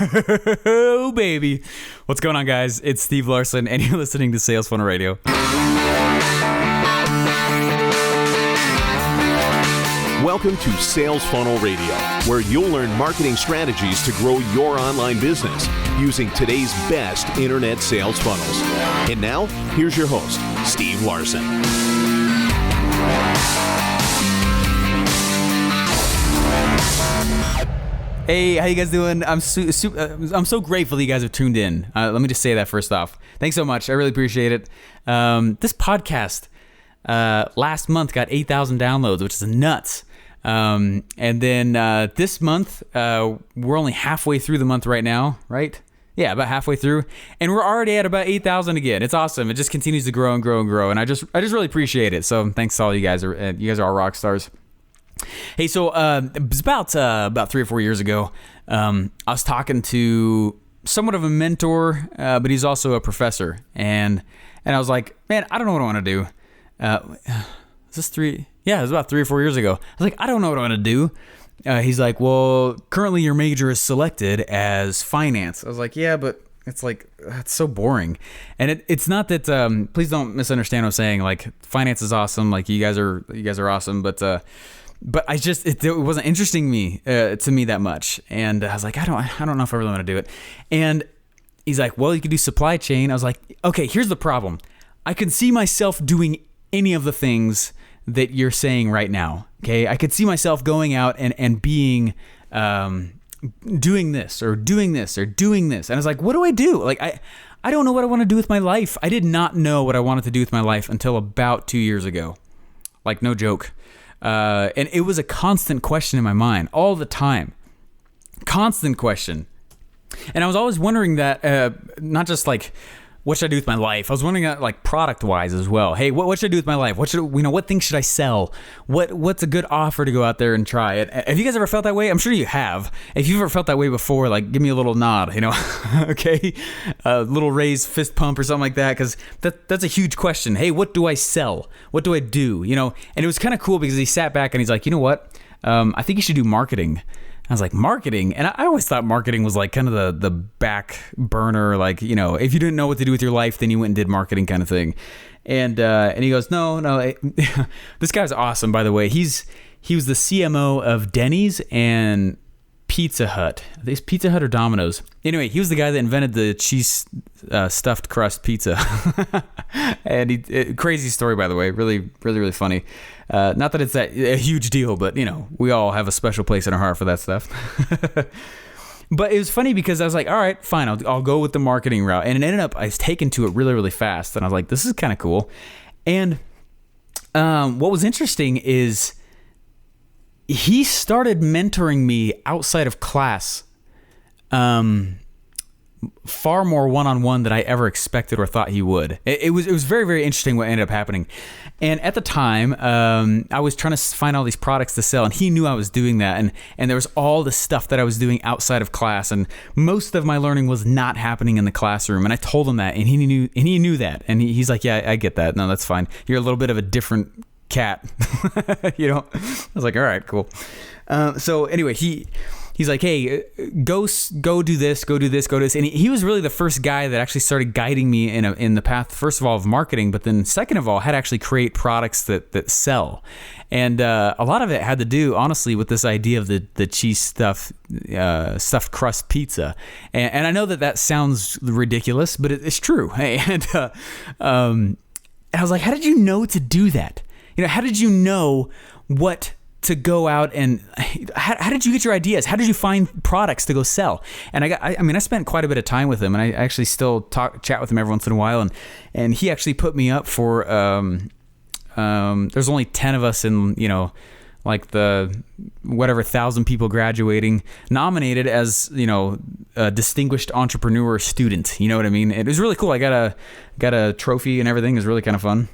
Oh, baby. What's going on, guys? It's Steve Larsen, and you're listening to Sales Funnel Radio. Welcome to Sales Funnel Radio, where you'll learn marketing strategies to grow your online business using today's best internet sales funnels. And now, here's your host, Steve Larsen. Hey, how you guys doing? I'm so grateful that you guys have tuned in. Let me just say that first off. Thanks so much. I really appreciate it. This podcast last month got 8,000 downloads, which is nuts. And then this month, we're only halfway through the month right now, right? Yeah, about halfway through, and we're already at about 8,000 again. It's awesome. It just continues to grow and grow and grow, and I just really appreciate it. So thanks to all you guys. You guys are all rock stars. Hey, so it was about 3 or 4 years ago. I was talking to somewhat of a mentor, but he's also a professor, and I was like, man, I don't know what I want to do. Is this 3? Yeah, it was about 3 or 4 years ago. I was like, I don't know what I want to do. He's like, well, currently your major is selected as finance. I was like, yeah, but it's like, that's so boring. And it's not that, please don't misunderstand what I'm saying. Like, finance is awesome. Like, you guys are awesome. But I just, it wasn't interesting to me that much. And I was like, I don't know if I really want to do it. And he's like, well, you could do supply chain. I was like, okay, here's the problem. I can see myself doing any of the things that you're saying right now. Okay. I could see myself going out and being, doing this or doing this or doing this. And I was like, what do I do? Like, I don't know what I want to do with my life. I did not know what I wanted to do with my life until about 2 years ago. Like, no joke. And it was a constant question in my mind all the time. Constant question. And I was always wondering that, not just like, what should I do with my life? I was wondering that, like, product-wise as well. Hey, what should I do with my life? What things should I sell? What's a good offer to go out there and try it? Have you guys ever felt that way? I'm sure you have. If you've ever felt that way before, like, give me a little nod, okay? A little raised fist pump or something like that, because that's a huge question. Hey, what do I sell? What do I do? And it was kind of cool because he sat back and he's like, you know what? I think you should do marketing. I was like, marketing? And I always thought marketing was like kind of the back burner, like, if you didn't know what to do with your life, then you went and did marketing kind of thing. And he goes, no, this guy's awesome, by the way. He was the CMO of Denny's and Pizza Hut. Is Pizza Hut or Domino's? Anyway, he was the guy that invented the cheese stuffed crust pizza. And crazy story, by the way. Really, really, really funny. Not that it's a huge deal, but we all have a special place in our heart for that stuff. But it was funny because I was like, all right, fine, I'll go with the marketing route. And it ended up, I was taken to it really, really fast. And I was like, this is kind of cool. And what was interesting is he started mentoring me outside of class, far more one-on-one than I ever expected or thought he would. It was very, very interesting what ended up happening. And at the time, I was trying to find all these products to sell, and he knew I was doing that. And there was all the stuff that I was doing outside of class, and most of my learning was not happening in the classroom. And I told him that, and he knew that. And he's like, yeah, I get that. No, that's fine. You're a little bit of a different cat. I was like, all right, cool. So anyway, he's like, hey, go do this, go do this, go do this. And he was really the first guy that actually started guiding me in the path, first of all, of marketing, but then second of all, had to actually create products that sell. And a lot of it had to do, honestly, with this idea of the cheese stuffed crust pizza. And I know that sounds ridiculous, but it's true. Hey, and I was like, how did you know to do that? How did you know what to go out and how did you get your ideas? How did you find products to go sell? And I spent quite a bit of time with him, and I actually still chat with him every once in a while. And he actually put me up for, there's only 10 of us in, like the whatever 1,000 people graduating, nominated as, a distinguished entrepreneur student. You know what I mean? It was really cool. I got a trophy and everything. It was really kind of fun.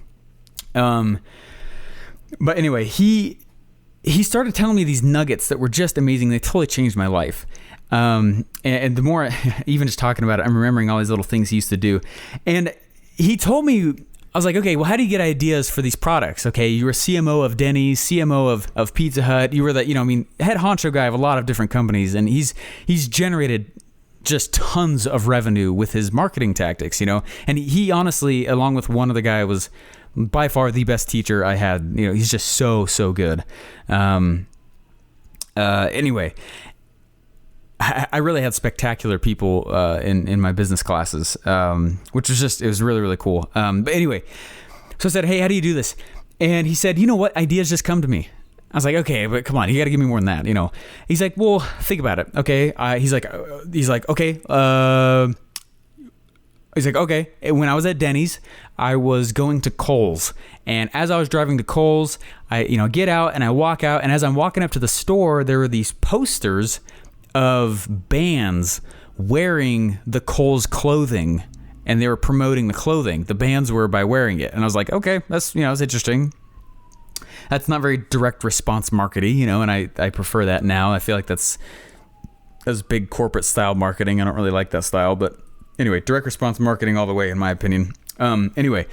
But anyway, he started telling me these nuggets that were just amazing. They totally changed my life. And the more, even just talking about it, I'm remembering all these little things he used to do. And he told me, I was like, okay, well, how do you get ideas for these products? Okay, you were CMO of Denny's, CMO of Pizza Hut. You were the, head honcho guy of a lot of different companies. And he's generated just tons of revenue with his marketing tactics, you know. And he honestly, along with one other guy, was by far the best teacher I had. You know, he's just so good. Anyway, I really had spectacular people in my business classes, which was it was really cool. But anyway, so I said, hey, how do you do this? And he said, you know what, ideas just come to me. I was like, okay, but come on, you got to give me more than that, you know. He's like, well, think about it, okay. He's like, okay. He's like, okay. When I was at Denny's, I was going to Kohl's, and as I was driving to Kohl's, I get out and I walk out, and as I'm walking up to the store, there were these posters of bands wearing the Kohl's clothing, and they were promoting the clothing. The bands were by wearing it, and I was like, okay, that's it's interesting. That's not very direct response marketing, you know, and I prefer that now. I feel like that's big corporate style marketing. I don't really like that style, but anyway, direct response marketing all the way, in my opinion. Anyway,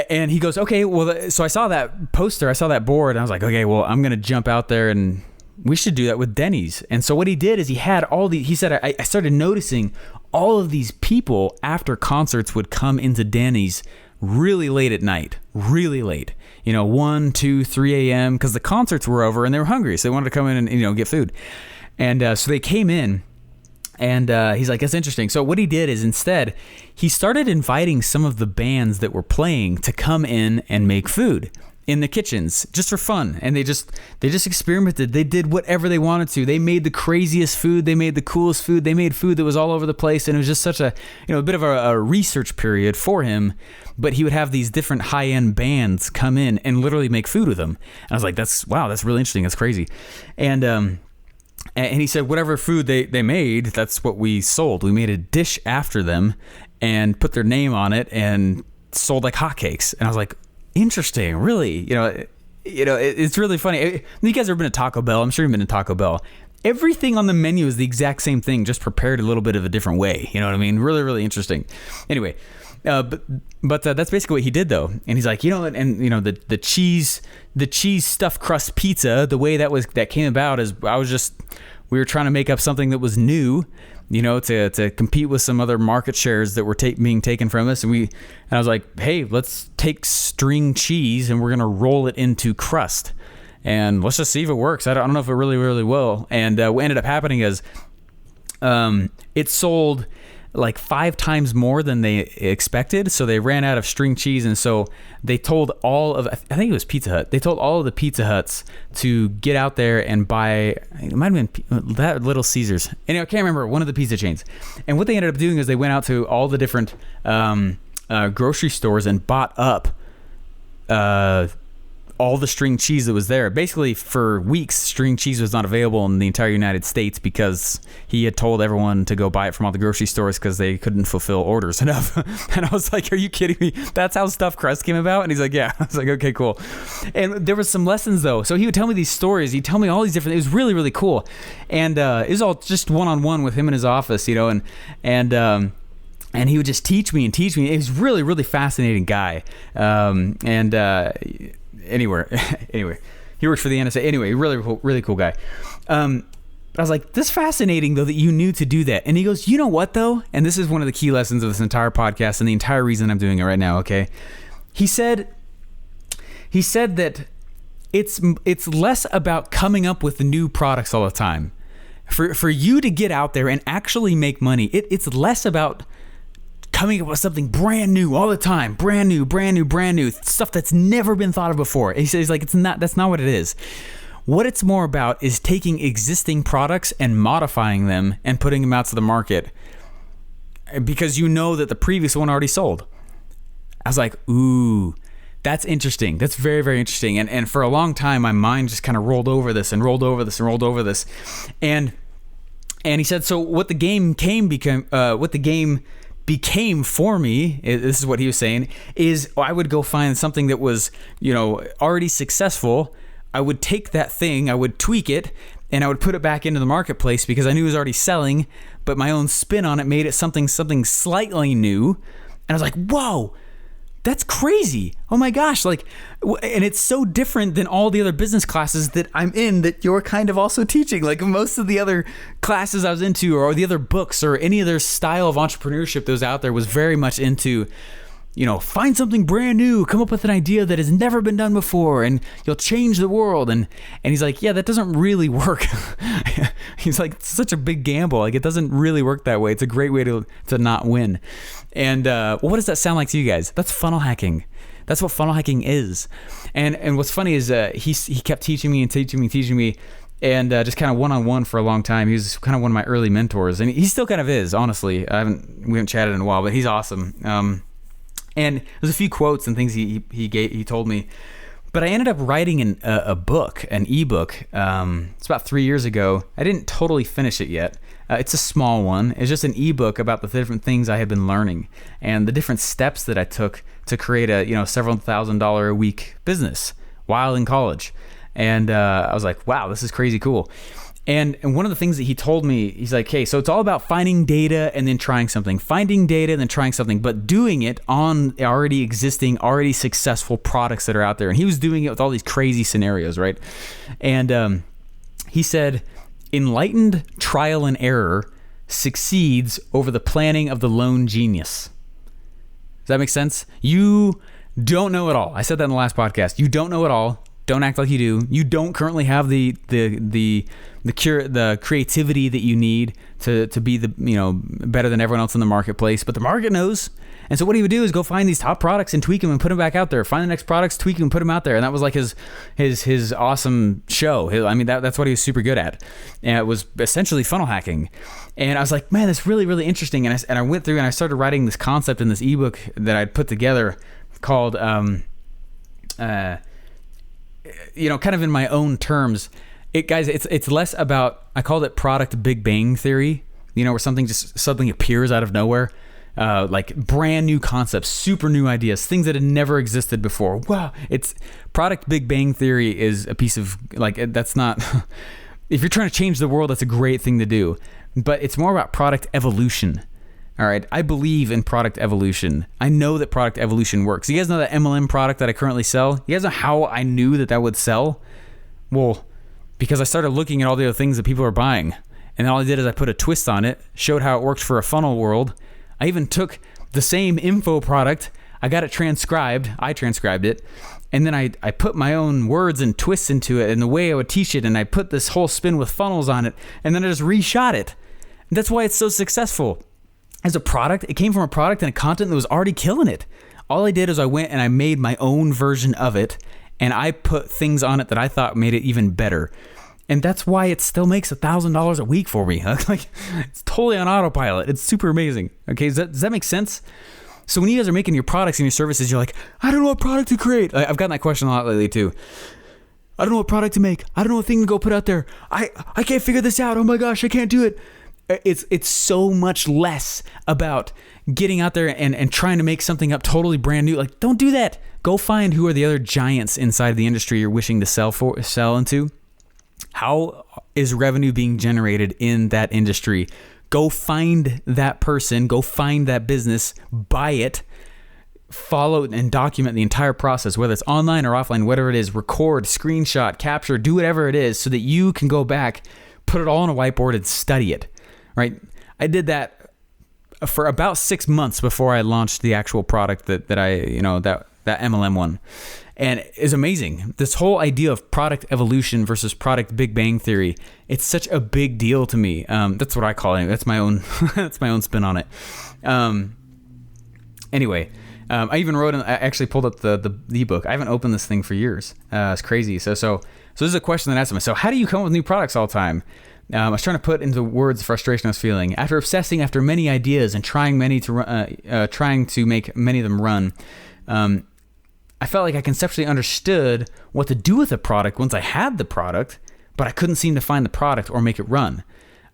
and he goes, okay, well, so I saw that poster, I saw that board, and I was like, okay, well, I'm going to jump out there and we should do that with Denny's. And so what he did is he said, I started noticing all of these people after concerts would come into Denny's really late at night, really late, 1, 2, 3 a.m. because the concerts were over and they were hungry. So they wanted to come in and, get food. And so they came in. And he's like, that's interesting. So what he did is instead, he started inviting some of the bands that were playing to come in and make food in the kitchens just for fun. And they just experimented. They did whatever they wanted to. They made the craziest food. They made the coolest food. They made food that was all over the place. And it was just such a bit of a research period for him. But he would have these different high-end bands come in and literally make food with them. And I was like, that's really interesting. That's crazy. And he said whatever food they made, that's what we sold. We made a dish after them and put their name on it and sold like hotcakes. And I was like, interesting, really? It's really funny. You guys ever been to Taco Bell? I'm sure you've been to Taco Bell. Everything on the menu is the exact same thing, just prepared a little bit of a different way. You know what I mean? Really, really interesting. Anyway, but that's basically what he did though. And he's like, the cheese stuffed crust pizza, the way that came about is we were trying to make up something that was new, to compete with some other market shares that were being taken from us. And I was like, hey, let's take string cheese and we're going to roll it into crust and let's just see if it works. I don't know if it really, really will. And what ended up happening is it sold like 5 times more than they expected. So they ran out of string cheese. And so they told I think it was Pizza Hut. They told all of the Pizza Huts to get out there and buy, it might have been that Little Caesars. Anyway, I can't remember, one of the pizza chains. And what they ended up doing is they went out to all the different grocery stores and bought up all the string cheese that was there. Basically, for weeks, string cheese was not available in the entire United States because he had told everyone to go buy it from all the grocery stores because they couldn't fulfill orders enough. And I was like, are you kidding me? That's how Stuffed-Crust came about? And he's like, yeah. I was like, okay, cool. And there was some lessons, though. So he would tell me these stories. He'd tell me all these different... It was really, really cool. And it was all just one-on-one with him in his office, and he would just teach me. He was really, really fascinating guy. Anyway, he works for the NSA. Anyway, really cool guy. I was like, this is fascinating, though, that you knew to do that. And he goes, you know what, though? And this is one of the key lessons of this entire podcast and the entire reason I'm doing it right now, okay? He said that it's less about coming up with new products all the time. For you to get out there and actually make money, it's less about coming up with something brand new all the time, brand new stuff that's never been thought of before. And he says, like, that's not what it is. What it's more about is taking existing products and modifying them and putting them out to the market because you know that the previous one already sold. I was like, ooh, that's interesting. That's very, very interesting. And for a long time, my mind just kind of rolled over this. And he said, so what the game became for me, this is what he was saying, is I would go find something that was, already successful. I would take that thing, I would tweak it, and I would put it back into the marketplace because I knew it was already selling, but my own spin on it made it something slightly new. And I was like, whoa, that's crazy. Oh my gosh. Like, and it's so different than all the other business classes that I'm in that you're kind of also teaching. Like most of the other classes I was into, or the other books, or any other style of entrepreneurship that was out there, was very much into, find something brand new, come up with an idea that has never been done before, and you'll change the world. And he's like, yeah, that doesn't really work. He's like, it's such a big gamble. Like, it doesn't really work that way. It's a great way to not win. And what does that sound like to you guys? That's funnel hacking. That's what funnel hacking is. And what's funny is he kept teaching me, and just kind of one-on-one for a long time. He was kind of one of my early mentors, and he still kind of is, honestly. We haven't chatted in a while, but he's awesome. And there's a few quotes and things he told me, but I ended up writing a book, an ebook. It's about 3 years ago. I didn't totally finish it yet. It's a small one. It's just an ebook about the different things I had been learning and the different steps that I took to create a several $1,000s a week business while in college. And I was like, wow, this is crazy cool. And one of the things that he told me, he's like, hey, so it's all about finding data and then trying something, but doing it on already existing, already successful products that are out there. And he was doing it with all these crazy scenarios, right? And he said, enlightened trial and error succeeds over the planning of the lone genius. Does that make sense? You don't know it all. I said that in the last podcast. You don't know it all. Don't act like you do. You don't currently have the creativity that you need to be better than everyone else in the marketplace, but the market knows. And so what he would do is go find these top products and tweak them and put them back out there. Find the next products, tweak them, and put them out there. And that was like his awesome show. That's what he was super good at. And it was essentially funnel hacking. And I was like, man, that's really, really interesting. And I went through and I started writing this concept in this ebook that I'd put together called, kind of in my own terms. It's less about, I called it product Big Bang theory, where something just suddenly appears out of nowhere. Like brand new concepts, super new ideas, things that had never existed before. Wow. It's product Big Bang theory is a piece of that's not, if you're trying to change the world, that's a great thing to do, but it's more about product evolution. All right. I believe in product evolution. I know that product evolution works. You guys know that MLM product that I currently sell? You guys know how I knew that would sell? Well, because I started looking at all the other things that people are buying. And all I did is I put a twist on it, showed how it worked for a funnel world. I even took the same info product, I got it transcribed, I transcribed it, and then I put my own words and twists into it and the way I would teach it, and I put this whole spin with funnels on it, and then I just reshot it. And that's why it's so successful. As a product, it came from a product and a content that was already killing it. All I did is I went and I made my own version of it, and I put things on it that I thought made it even better. And that's why it still makes $1,000 a week for me. Like, it's totally on autopilot. It's super amazing. Okay, does that make sense? So when you guys are making your products and your services, you're like, I don't know what product to create. I've gotten that question a lot lately too. I don't know what product to make. I don't know what thing to go put out there. I can't figure this out. Oh my gosh, I can't do it. It's so much less about getting out there and trying to make something up totally brand new. Like, don't do that. Go find who are the other giants inside the industry you're wishing to sell into. How is revenue being generated in that industry? Go find that person, go find that business, buy it, follow and document the entire process, whether it's online or offline, whatever it is, record, screenshot, capture, do whatever it is so that you can go back, put it all on a whiteboard and study it, right? I did that for about 6 months before I launched the actual product that MLM one. And it's amazing. This whole idea of product evolution versus product Big Bang theory, it's such a big deal to me. That's what I call it. That's my own that's my own spin on it. Anyway, I even I actually pulled up the ebook. I haven't opened this thing for years. It's crazy. So this is a question that I asked myself. So how do you come up with new products all the time? I was trying to put into words the frustration I was feeling. After obsessing after many ideas and trying to make many of them run, I felt like I conceptually understood what to do with a product once I had the product, but I couldn't seem to find the product or make it run.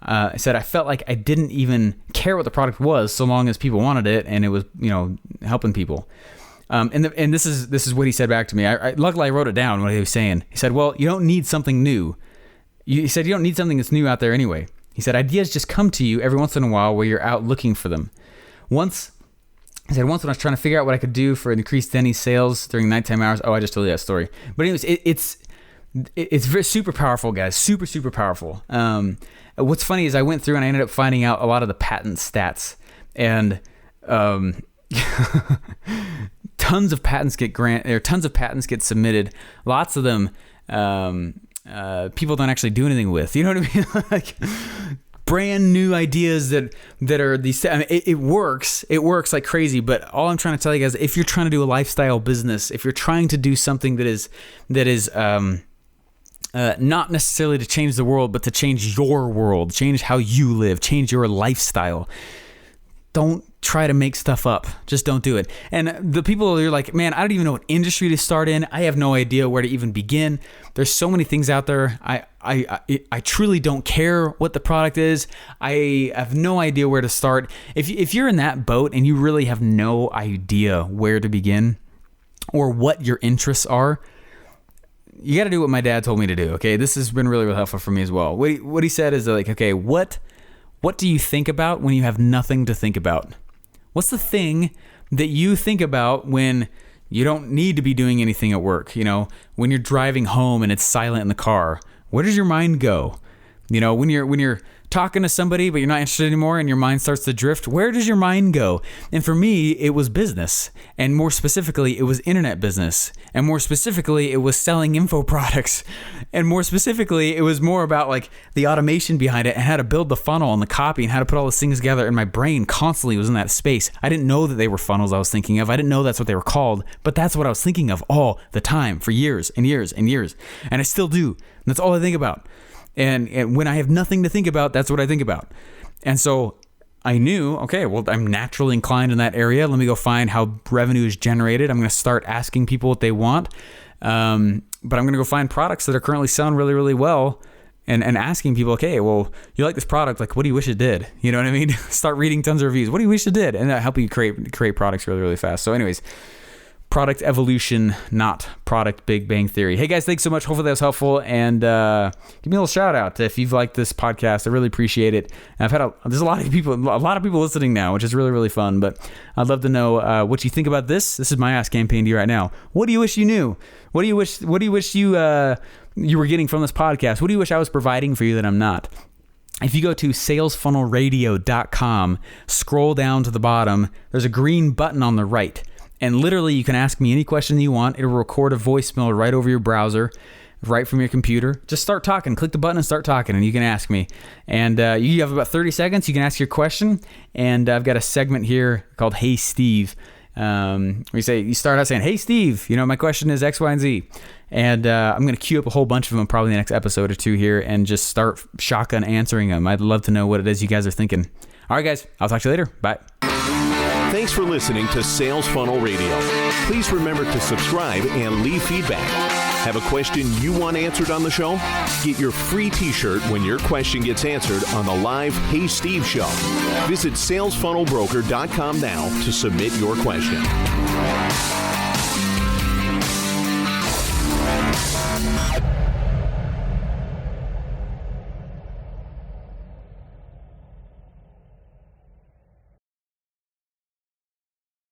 I said I felt like I didn't even care what the product was so long as people wanted it and it was, helping people. And this is what he said back to me. Luckily I wrote it down, what he was saying. He said, well, you don't need something new. He said, you don't need something that's new out there anyway. He said, ideas just come to you every once in a while where you're out looking for them. Once He said, once when I was trying to figure out what I could do for increased Denny's sales during nighttime hours. Oh, I just told you that story. But anyways, it's very super powerful, guys. Super, super powerful. What's funny is I went through and I ended up finding out a lot of the patent stats, and tons of patents get submitted. Lots of them people don't actually do anything with. You know what I mean? Like brand new ideas that are these. I mean, it works. It works like crazy. But all I'm trying to tell you guys, if you're trying to do a lifestyle business, if you're trying to do something that is not necessarily to change the world, but to change your world, change how you live, change your lifestyle, don't try to make stuff up. Just don't do it. And the people you're like, man, I don't even know what industry to start in. I have no idea where to even begin. There's so many things out there. I truly don't care what the product is. I have no idea where to start. If you're in that boat and you really have no idea where to begin or what your interests are, you got to do what my dad told me to do. Okay, this has been really, really helpful for me as well. What he said is like, okay, what do you think about when you have nothing to think about? What's the thing that you think about when you don't need to be doing anything at work? You know, when you're driving home and it's silent in the car, where does your mind go? You know, when you're talking to somebody but you're not interested anymore and your mind starts to drift, where does your mind go? And for me, it was business. And more specifically, it was internet business. And more specifically, it was selling info products. And more specifically, it was more about like the automation behind it and how to build the funnel and the copy and how to put all those things together. And my brain constantly was in that space. I didn't know that they were funnels I was thinking of. I didn't know that's what they were called, but that's what I was thinking of all the time for years and years and years. And I still do. And that's all I think about. And when I have nothing to think about, that's what I think about. And so I knew, okay, well, I'm naturally inclined in that area. Let me go find how revenue is generated. I'm going to start asking people what they want. But I'm going to go find products that are currently selling really, really well and asking people, okay, well, you like this product. Like, what do you wish it did? You know what I mean? Start reading tons of reviews. What do you wish it did? And that help you create products really, really fast. So anyways, product evolution, not product Big Bang Theory. Hey guys, thanks so much. Hopefully that was helpful. And give me a little shout out if you've liked this podcast. I really appreciate it. And there's a lot of people listening now, which is really, really fun. But I'd love to know what you think about this. This is my Ask Campaign to you right now. What do you wish you knew? What do you wish you were getting from this podcast? What do you wish I was providing for you that I'm not? If you go to salesfunnelradio.com, scroll down to the bottom, there's a green button on the right. And literally, you can ask me any question you want. It'll record a voicemail right over your browser, right from your computer. Just start talking. Click the button and start talking, and you can ask me. And you have about 30 seconds. You can ask your question. And I've got a segment here called Hey Steve, where you start out saying, Hey Steve, my question is X, Y, and Z. And I'm going to queue up a whole bunch of them probably in the next episode or two here and just start shotgun answering them. I'd love to know what it is you guys are thinking. All right, guys. I'll talk to you later. Bye. Thanks for listening to Sales Funnel Radio. Please remember to subscribe and leave feedback. Have a question you want answered on the show? Get your free t-shirt when your question gets answered on the live Hey Steve show. Visit salesfunnelbroker.com now to submit your question.